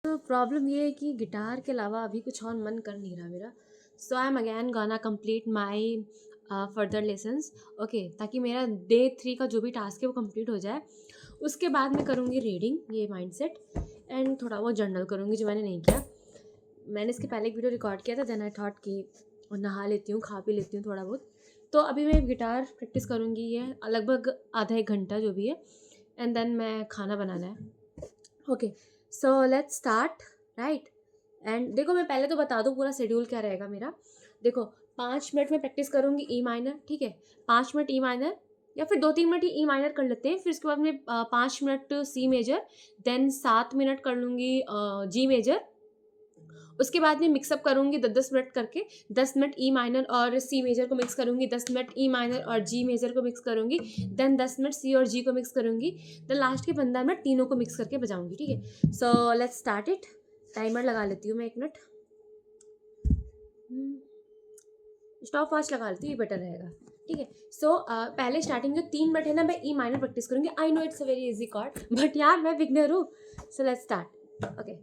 तो प्रॉब्लम ये है कि गिटार के अलावा अभी कुछ और मन कर नहीं रहा मेरा। So I am again gonna complete my further lessons. Okay, ताकि मेरा डे 3 का जो भी टास्क है वो कंप्लीट हो जाए। उसके बाद मैं करूँगी रीडिंग, ये माइंडसेट, एंड थोड़ा बहुत जर्नल करूँगी जो मैंने नहीं किया। मैंने इसके पहले एक वीडियो रिकॉर्ड किया था, देन आई थॉट कि नहा लेती हूँ, खा पी लेती हूँ थोड़ा बहुत। तो अभी मैं गिटार प्रैक्टिस करूँगी, ये लगभग आधा एक घंटा जो भी है, एंड देन मैं खाना बनाना है। Okay, so let's start, right. And देखो, मैं पहले तो बता दूँ पूरा शेड्यूल क्या रहेगा मेरा। देखो, 5 मिनट में प्रैक्टिस करूँगी ई माइनर, ठीक है। 5 मिनट ई माइनर, या फिर 2-3 मिनट ही ई माइनर कर लेते हैं। फिर उसके बाद में 5 minute C major, then 7 minute कर लूँगी जी मेजर। उसके बाद में मिक्सअप करूँगी 10-10 मिनट करके। 10 मिनट ई माइनर और सी मेजर को मिक्स करूँगी, 10 मिनट ई माइनर और जी मेजर को मिक्स करूँगी, देन 10 मिनट सी और जी को मिक्स करूँगी, देन लास्ट के 15 मिनट तीनों को मिक्स करके बजाऊँगी, ठीक है। सो लेट्स स्टार्ट इट। टाइमर लगा लेती हूँ मैं 1 मिनट। स्टॉप वॉच लगा लेती हूँ, ये बेटर रहेगा, ठीक है। सो पहले स्टार्टिंग जो 3 मिनट है ना, मैं ई माइनर प्रैक्टिस करूँगी। I know it's a very easy chord, but यार मैं बिगनर हूँ। So let's start. Okay,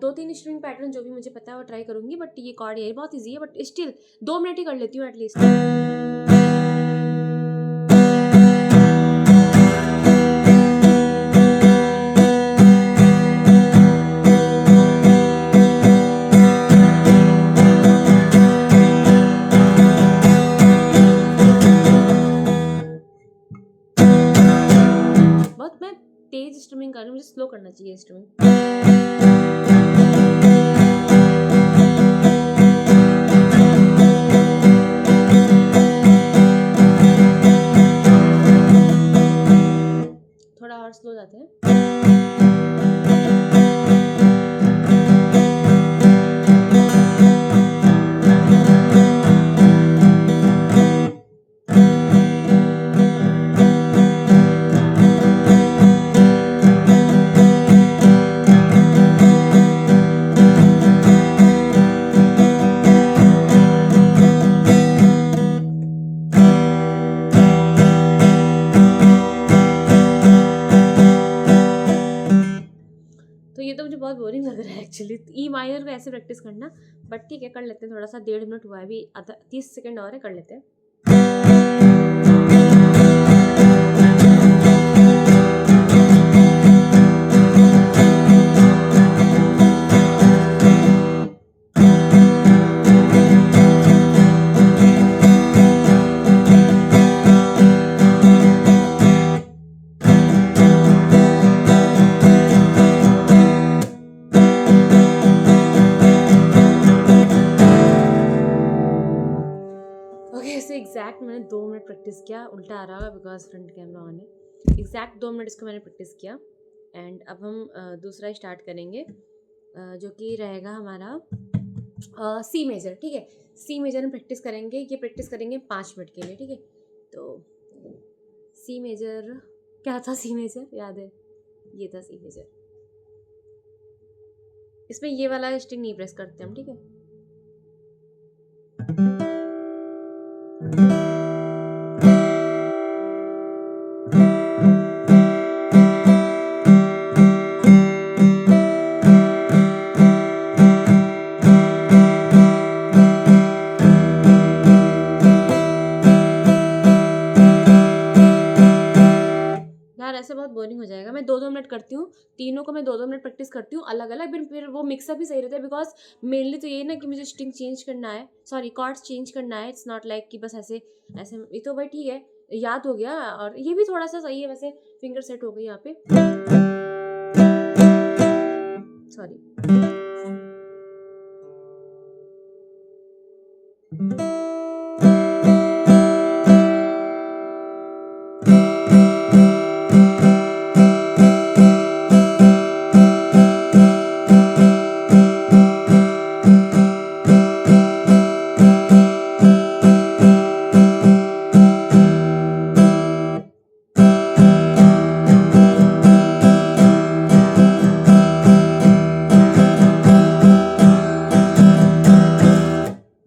2-3 string pattern जो भी मुझे पता है वो ट्राई करूँगी, बट ये कॉर्ड ये बहुत ईजी है, बट स्टिल 2 मिनट ही कर लेती हूँ एटलीस्ट। बहुत मैं तेज स्ट्रिमिंग कर रही हूँ, मुझे स्लो करना चाहिए स्ट्रिमिंग। थोड़ा और स्लो जाते हैं। तो ये तो मुझे बहुत बोरिंग लग रहा है एक्चुअली, ई माइनर को ऐसे प्रैक्टिस करना। बट ठीक है, कर लेते हैं थोड़ा सा। 1.5 मिनट हुआ है अभी, आधा 30 सेकेंड और है, कर लेते हैं। ओके, ऐसे एग्जैक्ट मैंने 2 मिनट प्रैक्टिस किया। उल्टा आ रहा होगा बिकॉज फ्रंट कैमरा ऑन है। एग्जैक्ट 2 मिनट इसको मैंने प्रैक्टिस किया। एंड अब हम दूसरा स्टार्ट करेंगे, जो कि रहेगा हमारा सी मेजर, ठीक है। सी मेजर में प्रैक्टिस करेंगे, ये प्रैक्टिस करेंगे 5 मिनट के लिए, ठीक है। तो सी मेजर क्या था? सी मेजर याद है, ये था सी मेजर। इसमें ये वाला स्ट्रिंग नहीं प्रेस करते हम, ठीक है। यार ऐसे बहुत बोरिंग हो जाएगा। मैं 2-2 मिनट करती हूँ, तीनों को मैं 2-2 मिनट प्रैक्टिस करती हूँ अलग अलग। फिर वो मिक्सअप भी सही रहता है, बिकॉज मेनली तो ये ना कि मुझे स्ट्रिंग चेंज करना है, सॉरी कॉर्ड्स चेंज करना है। इट्स नॉट लाइक कि बस ऐसे ऐसे। ये तो भाई ठीक है, याद हो गया। और ये भी थोड़ा सा सही है वैसे, फिंगर सेट हो गई यहाँ पे, सॉरी।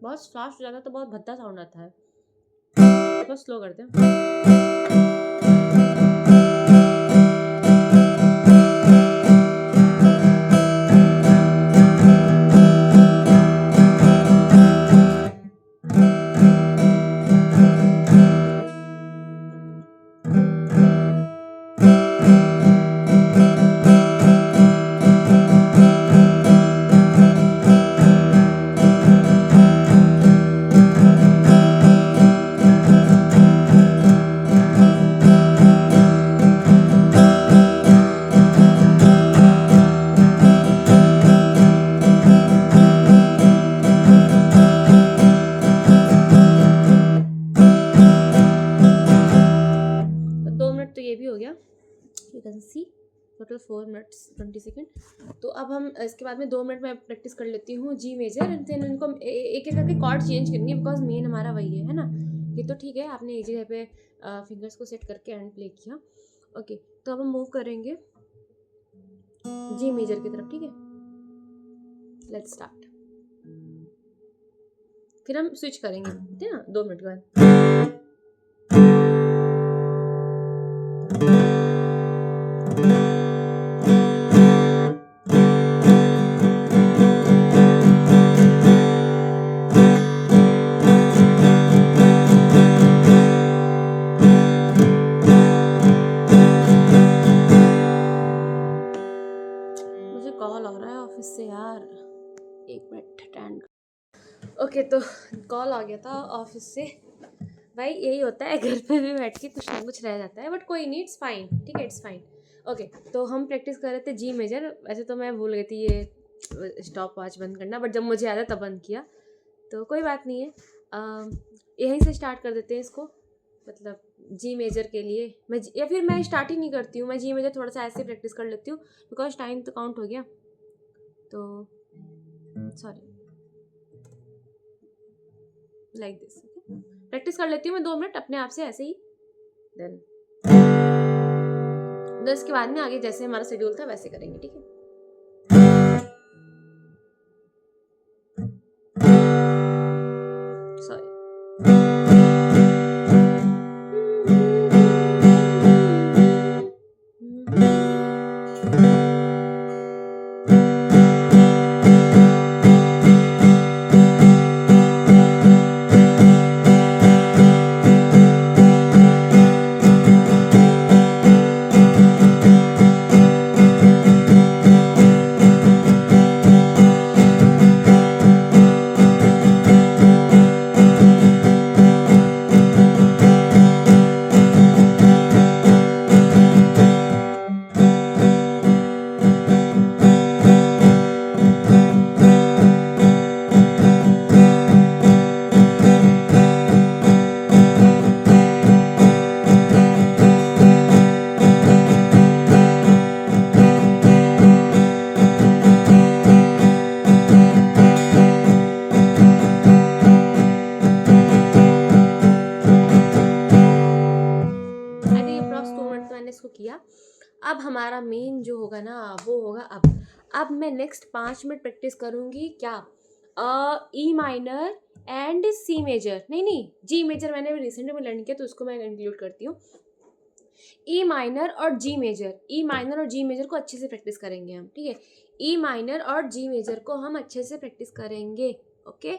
बहुत फास्ट हो जाता तो बहुत भद्दा साउंड आता है, तो स्लो करते हैं। तो 2 मिनट तो ये भी हो गया, you can see total 4 minutes 20 second. तो अब हम इसके बाद में 2 मिनट में प्रैक्टिस कर लेती हूँ जी मेजर, एंड देन इनको एक एक करके कॉर्ड चेंज करेंगे, बिकॉज मेन हमारा वही है ना। ये तो ठीक है, आपने एक जगह पे फिंगर्स को सेट करके एंड प्ले किया। ओके, तो अब हम मूव करेंगे जी मेजर की तरफ, ठीक है। लेट्स स्टार्ट, फिर हम स्विच करेंगे, ठीक है ना, 2 मिनट के बाद। मुझे कॉल आ रहा है ऑफिस से यार, 1 मिनट अटेंड। ओके, तो कॉल आ गया था ऑफिस से। भाई यही होता है, घर पे भी बैठ के कुछ ना कुछ रह जाता है, बट कोई नहीं, इट्स फाइन, ठीक है, इट्स फाइन। ओके, तो हम प्रैक्टिस कर रहे थे जी मेजर। वैसे तो मैं भूल गई थी ये स्टॉप वॉच बंद करना, बट जब मुझे याद है तब बंद किया, तो कोई बात नहीं है। यहीं से स्टार्ट कर देते हैं इसको, मतलब जी मेजर के लिए या फिर मैं स्टार्ट ही नहीं करती हूँ, मैं जी मेजर थोड़ा सा ऐसे प्रैक्टिस कर लेती हूँ, बिकॉज टाइम तो काउंट हो गया, तो सॉरी, लाइक दिस। प्रैक्टिस कर लेती हूँ मैं 2 मिनट अपने आप से ऐसे ही, देन इसके बाद में आगे जैसे हमारा शेड्यूल था वैसे करेंगे, ठीक है। सॉरी, किया। अब हमारा मेन जो होगा ना वो होगा अब मैं नेक्स्ट 5 मिनट प्रैक्टिस करूँगी क्या, E minor and C major, नहीं जी मेजर मैंने रिसेंटली में लर्न किया तो उसको मैं इंक्लूड करती हूँ। ई माइनर और जी मेजर, ई माइनर और जी मेजर को अच्छे से प्रैक्टिस करेंगे हम, ठीक है। ई माइनर और जी मेजर को हम अच्छे से प्रैक्टिस करेंगे। Okay,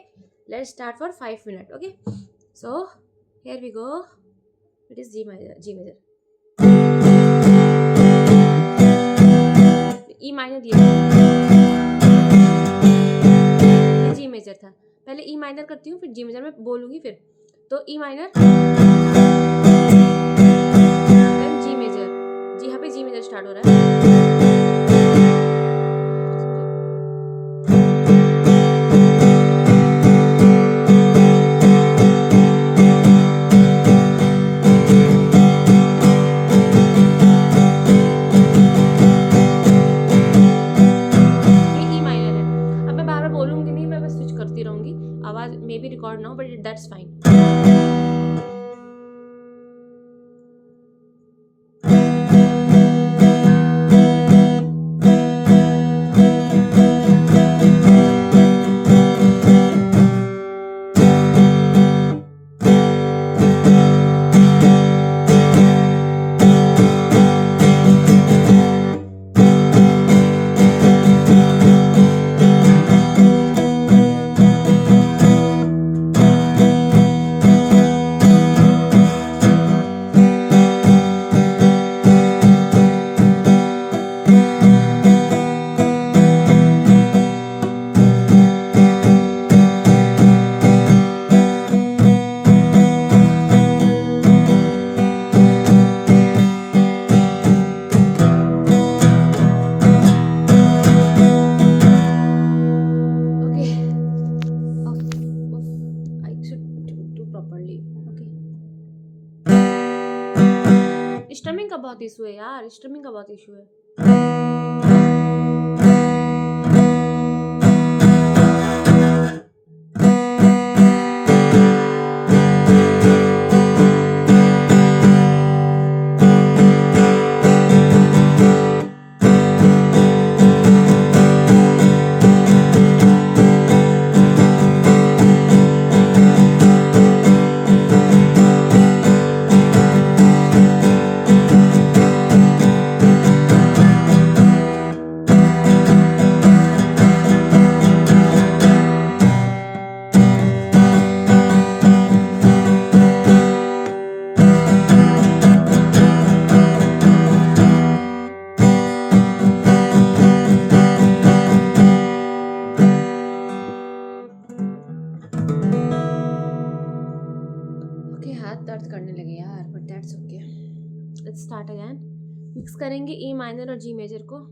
let's start for 5 minute. Okay, so here we go, it is G major, E minor, ये जी मेजर था। पहले ई माइनर करती हूँ, फिर जी मेजर में बोलूँगी, फिर तो ई माइनर जी मेजर, जी यहाँ पे जी मेजर स्टार्ट हो रहा है। आवाज मे बी रिकॉर्ड ना हो, बट दैट्स फाइन। स्ट्रमिंग का बहुत इशू है यार, स्ट्रमिंग का बहुत इशू है। ओके, हाथ दर्द करने लगे यार, but that's okay. Let's start again. Mix करेंगे ई माइनर और जी मेजर को।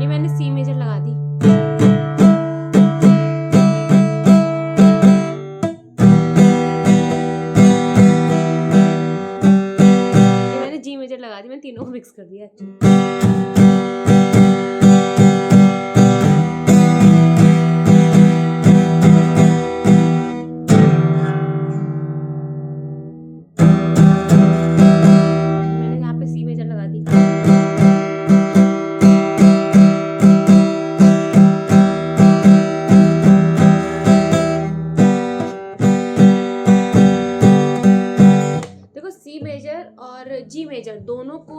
ये मैंने सी मेजर लगा दी। ये मैंने जी मेजर लगा दी, मैंने तीनों को मिक्स कर दिया एक्चुअली। मैंने यहाँ पे सी मेजर लगा दी। देखो, सी मेजर और जी मेजर दोनों को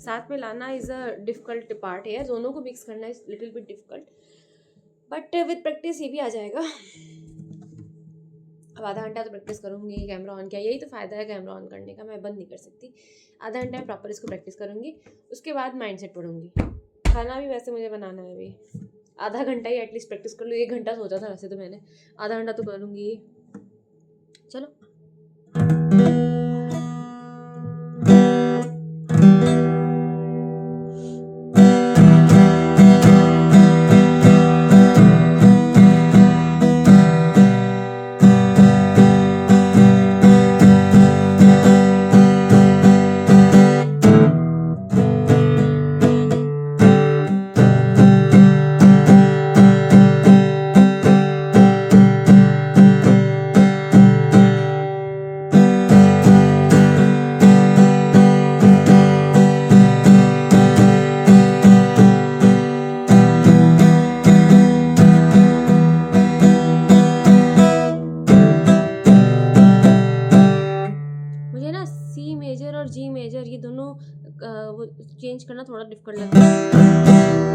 साथ में लाना इज अ डिफिकल्ट पार्ट है। दोनों को मिक्स करना is little bit difficult, but with practice ये भी आ जाएगा। अब आधा घंटा तो प्रैक्टिस करूँगी। कैमरा ऑन किया, यही तो फ़ायदा है कैमरा ऑन करने का, मैं बंद नहीं कर सकती। आधा घंटा में प्रॉपर इसको प्रैक्टिस करूँगी, उसके बाद माइंड सेट पढ़ूँगी। खाना भी वैसे मुझे बनाना है अभी। आधा घंटा ही एटलीस्ट प्रैक्टिस कर लूँ। 1 घंटा सोचा था वैसे तो मैंने, आधा घंटा तो करूँगी। चलो। मुझे ना सी मेजर और जी मेजर ये दोनों वो चेंज करना थोड़ा डिफिकल्ट लगता है।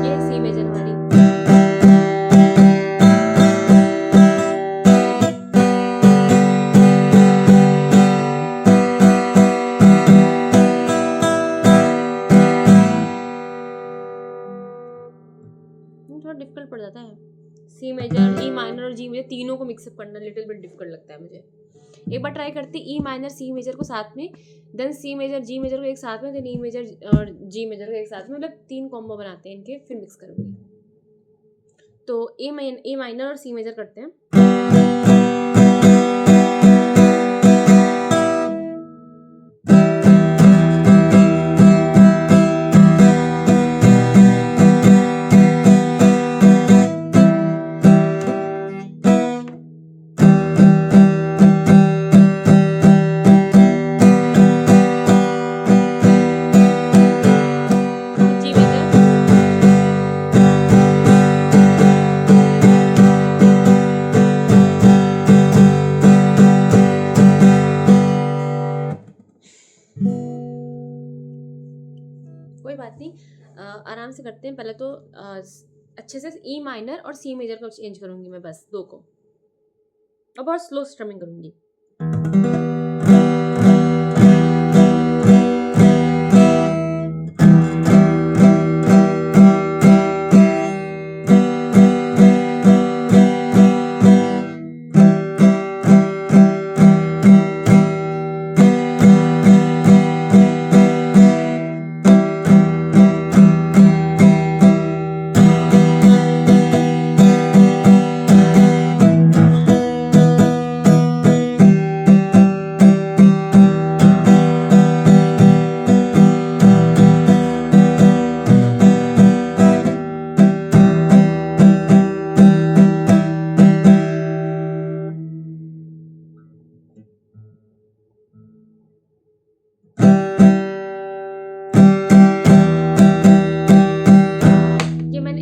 ये सी मेजर हमारी, थोड़ा डिफिकल्ट पड़ जाता है। सी मेजर, ई माइनर और जी मेजर तीनों को मिक्सअप करना लिटिल बिट डिफिकल्ट लगता है मुझे। एक बार ट्राई करती ई माइनर सी मेजर को साथ में, then C major G major को एक साथ में, देन ई मेजर और जी मेजर को एक साथ में, मतलब 3 कॉम्बो बनाते हैं इनके, फिर मिक्स करूँगी। तो ए माइनर और सी मेजर करते हैं। से करते हैं। पहले तो अच्छे से ई माइनर और सी मेजर को चेंज करूँगी मैं, बस 2 को, और बहुत स्लो स्ट्रमिंग करूँगी।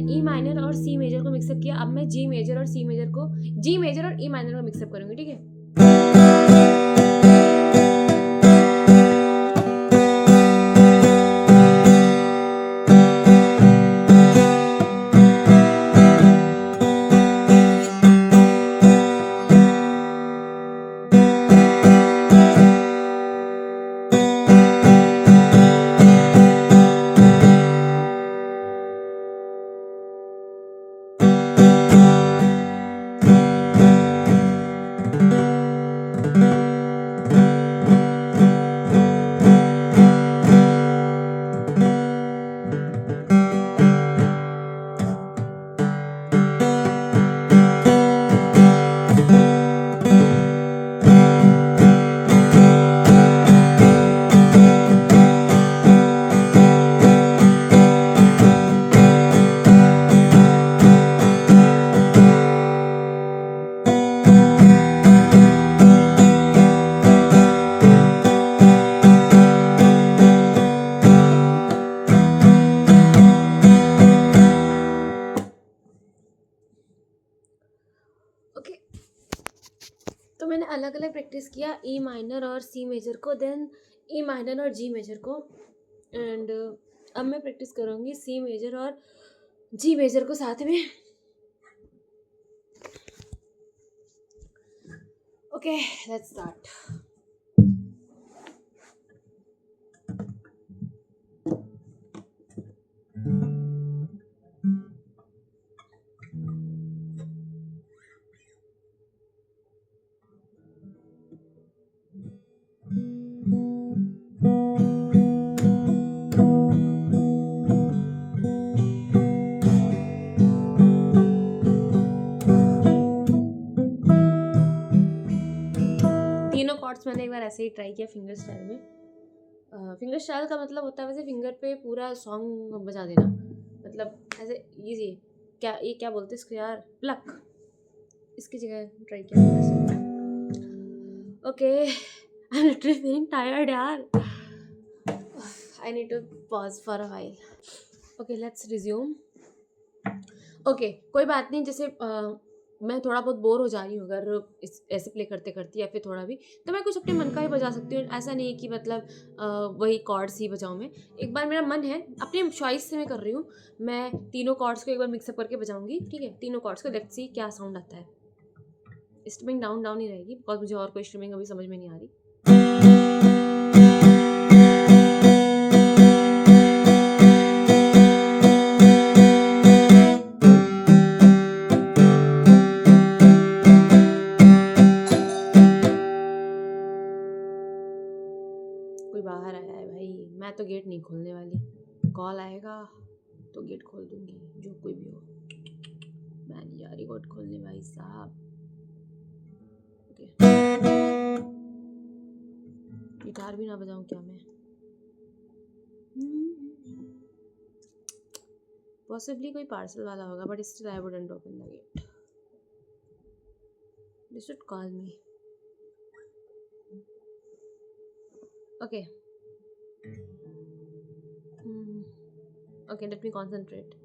ई माइनर और सी मेजर को मिक्सअप किया। अब मैं जी मेजर और ई माइनर को मिक्सअप करूंगी, ठीक है। ओके, तो मैंने अलग अलग प्रैक्टिस किया, ई माइनर और सी मेजर को, देन ई माइनर और जी मेजर को, एंड अब मैं प्रैक्टिस करूँगी सी मेजर और जी मेजर को साथ में। Okay, let's start. तीनों कॉर्ड्स मैंने एक बार ऐसे ही ट्राई किया फिंगर स्टाइल में। फिंगर स्टाइल का मतलब होता है वैसे फिंगर पे पूरा सॉन्ग बजा देना, मतलब ऐसे इजी। क्या बोलते हैं इसको यार, प्लक, इसकी जगह ट्राई किया वैसे। Okay, I am literally feeling tired यार, I need to pause for a while. Okay, let's resume. Okay, कोई बात नहीं, जैसे मैं थोड़ा बहुत बोर हो जा रही हूँ अगर ऐसे प्ले करते करते, या फिर थोड़ा भी, तो मैं कुछ अपने मन का ही बजा सकती हूँ। ऐसा नहीं है कि मतलब वही कॉर्ड्स ही बजाऊँ मैं। एक बार मेरा मन है, अपने चॉइस से मैं कर रही हूँ। मैं तीनों कॉर्ड्स को एक बार मिक्सअप करके बजाऊंगी, ठीक है। तीनों कॉर्ड्स को, लेट्स सी क्या साउंड आता है। स्ट्रिमिंग डाउन डाउन ही रहेगी, बिकॉज मुझे और कोई स्ट्रिमिंग अभी समझ में नहीं आ रही। कोई बाहर आया है भाई, मैं तो गेट नहीं खोलने वाली। कॉल आएगा तो गेट खोल दूंगी, जो कोई भी हो। मैं नहीं जा रही गेट खोलने भाई साहब। गिटार भी ना बजाऊं क्या मैं? पॉसिबली कोई पार्सल वाला होगा, but still I wouldn't open the gate. They should call me. Okay. Okay, let me concentrate.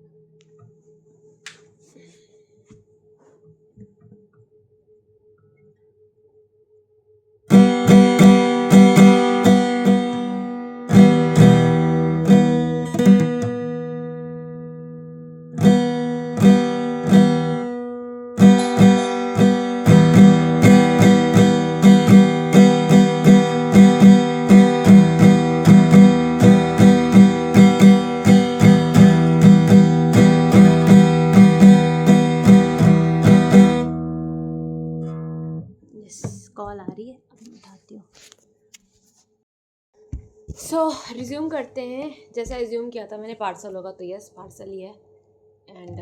So resume करते हैं। जैसा रिज्यूम किया था मैंने, पार्सल होगा तो यस पार्सल ही है। एंड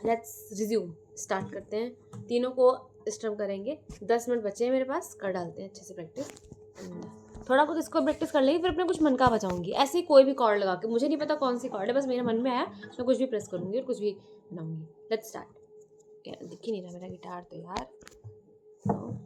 लेट्स रिज्यूम स्टार्ट करते हैं। तीनों को स्ट्रम करेंगे। 10 मिनट बचे हैं मेरे पास, कर डालते हैं अच्छे से प्रैक्टिस। थोड़ा बहुत इसको प्रैक्टिस कर लेंगे, फिर अपने कुछ मन का बचाऊंगी। ऐसे ही कोई भी कॉर्ड लगा के, मुझे नहीं पता कौन सी कॉर्ड है, बस मेरे मन में आया मैं कुछ भी प्रेस करूँगी और कुछ भी बनाऊंगी। Let's start. यार दिख ही नहीं रहा मेरा गिटार तो यार। ओके,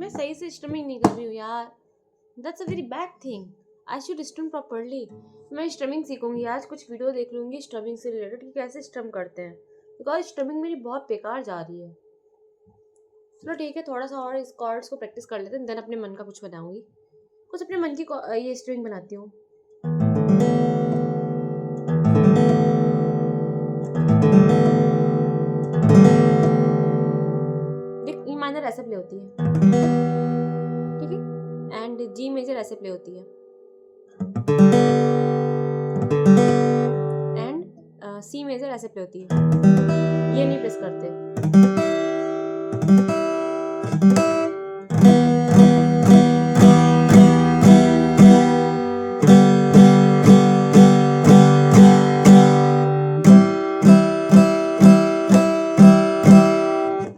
मैं सही से स्ट्रमिंग नहीं कर रही हूँ यार। That's a very bad thing. I should स्ट्रम properly. मैं स्ट्रमिंग सीखूंगी आज, कुछ वीडियो देख लूँगी स्ट्रमिंग से रिलेटेड कि कैसे स्ट्रम करते हैं, बिकॉज स्ट्रमिंग मेरी बहुत बेकार जा रही है। चलो ठीक है, थोड़ा सा और इस कॉर्ड्स को प्रैक्टिस कर लेते हैं, देन अपने मन का कुछ बनाऊंगी। कुछ अपने मन की ये स्ट्रिंग बनाती हूँ। देख, ई माइनर ऐसे प्ले होती है, ठीक है, एंड जी मेजर ऐसे प्ले होती है, एंड सी मेजर ऐसे प्ले होती है। ये नहीं प्रेस करते।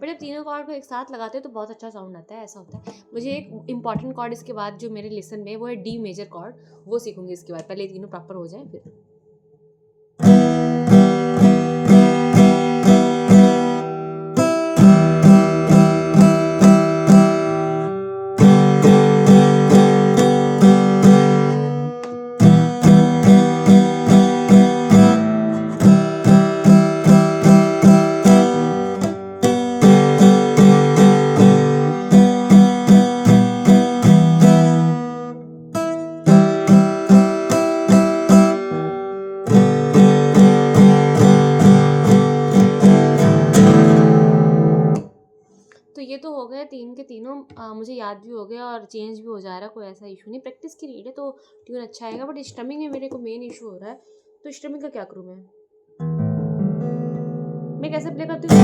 पर जब तीनों कॉर्ड को एक साथ लगाते हैं तो बहुत अच्छा साउंड आता है, ऐसा होता है। मुझे एक इंपॉर्टेंट कॉर्ड इसके बाद जो मेरे लेसन में है वो है डी मेजर कॉर्ड, वो सीखूंगी इसके बाद। पहले तीनों प्रॉपर हो जाए फिर। तो ये तो हो गए तीन के तीनों। मुझे याद भी हो गया और चेंज भी हो जा रहा है, कोई ऐसा इशू नहीं। प्रैक्टिस की नीड है तो ट्यून अच्छा आएगा, बट स्ट्रमिंग में मेरे को मेन इशू हो रहा है। तो स्ट्रमिंग का क्या करूँ मैं कैसे प्ले करती हूँ?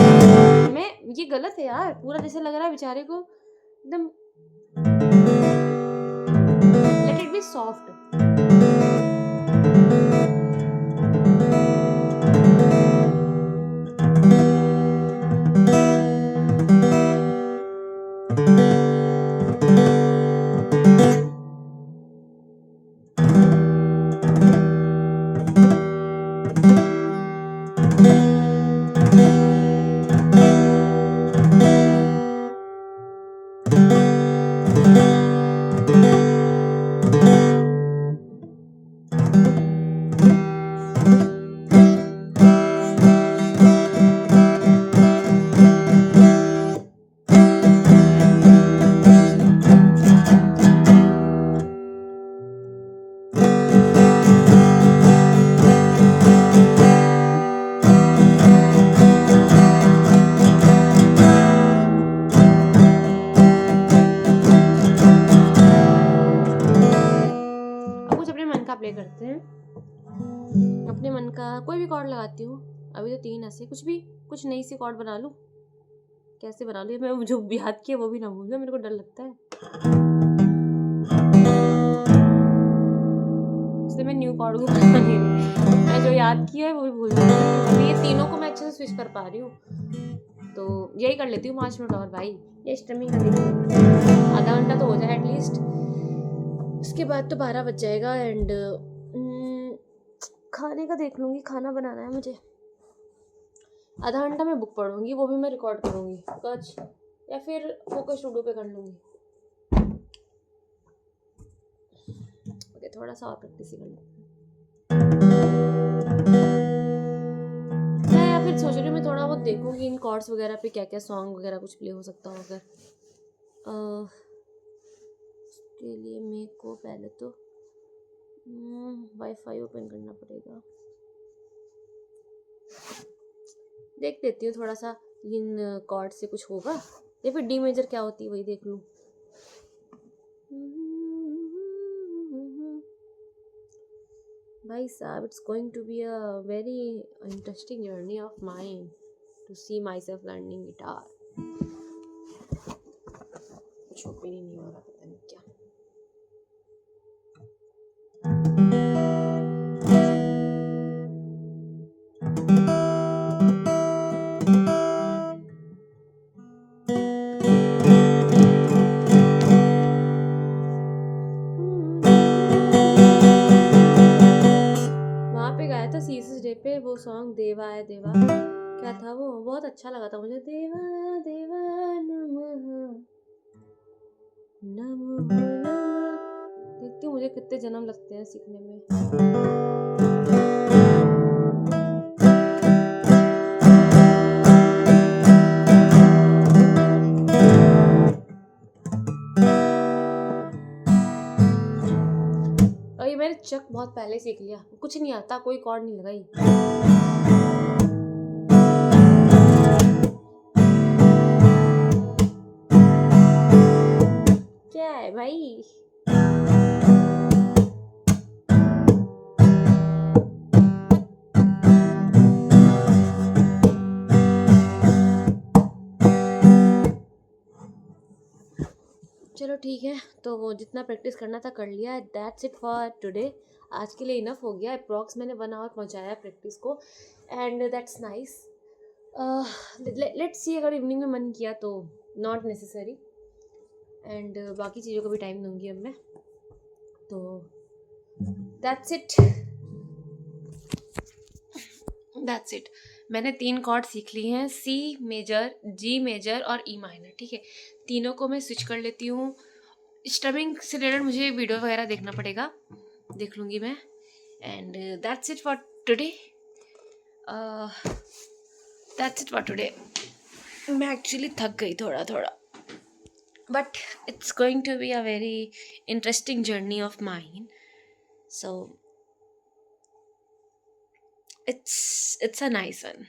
मैं ये गलत है यार, पूरा जैसे लग रहा है बेचारे को एकदम। Let it be soft. Play करते हैं। अपने मन का कोई भी कॉर्ड लगाती हूँ। अभी तो 3 ऐसे कुछ नई सी कॉर्ड बना लूँ। कैसे बना लूँ मैं जो याद किया वो भी ना भूल जाऊँ, मेरे को डर लगता है। इसलिए मैं न्यू कॉर्ड को बना नहीं रही, मैं जो याद किया है वो भी भूल जाऊँ। अभी ये तीनों को मैं अच्छे से स्विच कर पा रही हूँ, तो यही कर लेती हूँ 5 मिनट और भाई। ये स्ट्रीमिंग कर लेती आधा घंटा तो हो जाए एटलीस्ट, उसके बाद तो 12 बज जाएगा। एंड खाने का देख लूँगी, खाना बनाना है मुझे। आधा घंटा मैं बुक पढ़ूंगी, वो भी मैं रिकॉर्ड करूँगी कुछ, या फिर फोकस स्टूडियो पे कर लूँगी। ओके, थोड़ा सा और प्रैक्टिस ही कर लेते हैं। या फिर सोच रही हूँ मैं थोड़ा बहुत देखूँगी इन कॉर्ड्स वगैरह पे क्या क्या सॉन्ग वगैरह कुछ प्ले हो सकता हो। अगर उसके लिए मेरे को पहले तो वाईफाई ओपन करना पड़ेगा। देख लेती हूँ थोड़ा सा इन कॉर्ड से कुछ होगा, या फिर डी मेजर क्या होती है वही देख लूँ। भाई साहब, it's going to be a very interesting journey of mine to see myself learning guitar. कुछ ओपन ही नहीं हो रहा, पता नहीं क्या। वहाँ पे गाया था सीसस डे पे वो सॉन्ग देवा है देवा, क्या था वो, बहुत अच्छा लगा था मुझे। देवा देवा नमः नमः नमः। देखती हूँ मुझे कितने जन्म लगते हैं सीखने में। और ये मैंने चक बहुत पहले सीख लिया, कुछ नहीं आता, कोई कॉर्ड नहीं लगाई। क्या है भाई? चलो ठीक है, तो वो जितना प्रैक्टिस करना था कर लिया। That's it for today. आज के लिए इनफ हो गया। अप्रॉक्स मैंने 1 आवर पहुँचाया प्रैक्टिस को, and that's nice. Let's see, अगर इवनिंग में मन किया तो नॉट नेसेसरी, एंड बाकी चीज़ों को भी टाइम दूंगी अब मैं। तो दैट्स इट। मैंने 3 कॉर्ड सीख ली हैं, सी मेजर, जी मेजर और ई माइनर। ठीक है, तीनों को मैं स्विच कर लेती हूँ। स्ट्रमिंग से रिलेटेड मुझे वीडियो वगैरह देखना पड़ेगा, देख लूँगी मैं। And that's it for today. मैं एक्चुअली थक गई थोड़ा, but it's going to be a very interesting journey of mine, so it's a nice one.